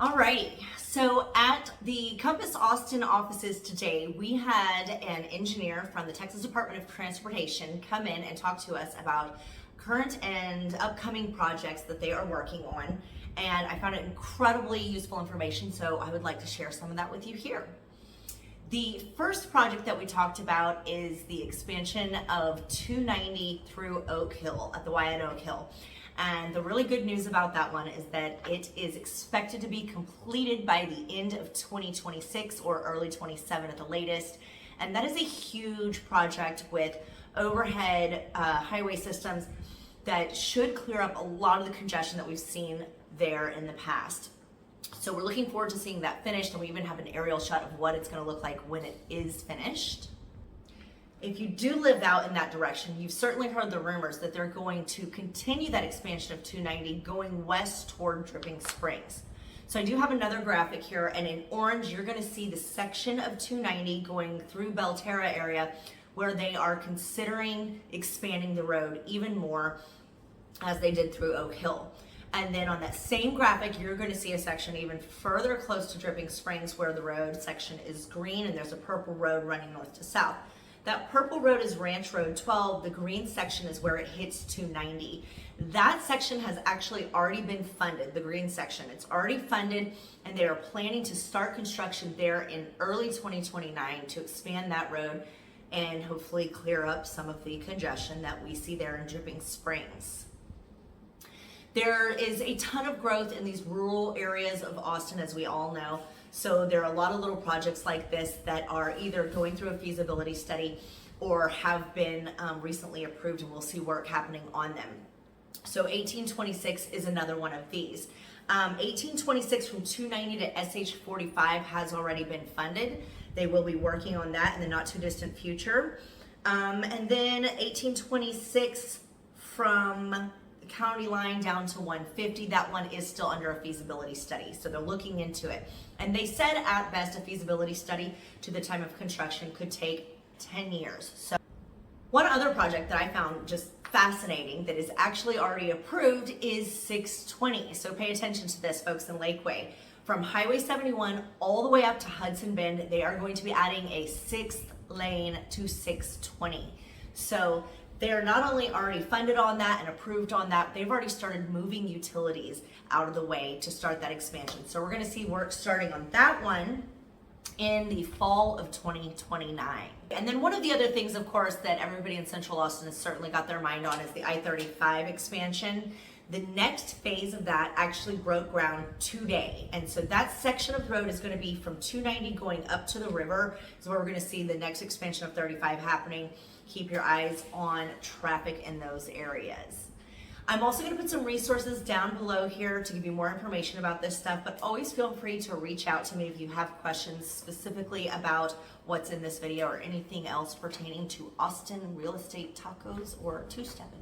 Alrighty, so at the Compass Austin offices today, we had an engineer from the Texas Department of Transportation come in and talk to us about current and upcoming projects that they are working on. And I found it incredibly useful information, so I would like to share some of that with you here. The first project that we talked about is the expansion of 290 through Oak Hill at the Y at Oak Hill. And the really good news about that one is that it is expected to be completed by the end of 2026 or early 27 at the latest. And that is a huge project with overhead highway systems that should clear up a lot of the congestion that we've seen there in the past. So we're looking forward to seeing that finished, and we even have an aerial shot of what it's going to look like when it is finished. If you do live out in that direction, you've certainly heard the rumors that they're going to continue that expansion of 290 going west toward Dripping Springs. So I do have another graphic here, and in orange you're going to see the section of 290 going through Belterra area where they are considering expanding the road even more as they did through Oak Hill. And then on that same graphic, you're going to see a section even further close to Dripping Springs where the road section is green and there's a purple road running north to south. That purple road is Ranch Road 12. The green section is where it hits 290. That section has actually already been funded, the green section. It's already funded, and they are planning to start construction there in early 2029 to expand that road and hopefully clear up some of the congestion that we see there in Dripping Springs. There is a ton of growth in these rural areas of Austin, as we all know. So there are a lot of little projects like this that are either going through a feasibility study or have been recently approved, and we'll see work happening on them. So 1826 is another one of these. 1826 from 290 to SH 45 has already been funded. They will be working on that in the not too distant future. And then 1826 from county line down to 150, that one is still under a feasibility study, so they're looking into it. And they said at best a feasibility study to the time of construction could take 10 years. So one other project that I found just fascinating that is actually already approved is 620. So pay attention to this, folks, in Lakeway. From Highway 71 all the way up to Hudson Bend, they are going to be adding a 6th lane to 620. So they are not only already funded on that and approved on that, they've already started moving utilities out of the way to start that expansion. So we're going to see work starting on that one in the fall of 2029. And then one of the other things, of course, that everybody in Central Austin has certainly got their mind on is the I-35 expansion. The next phase of that actually broke ground today. And so that section of road is going to be from 290 going up to the river is where we're going to see the next expansion of 35 happening. Keep your eyes on traffic in those areas. I'm also going to put some resources down below here to give you more information about this stuff, but always feel free to reach out to me if you have questions specifically about what's in this video or anything else pertaining to Austin real estate tacos or two-stepping.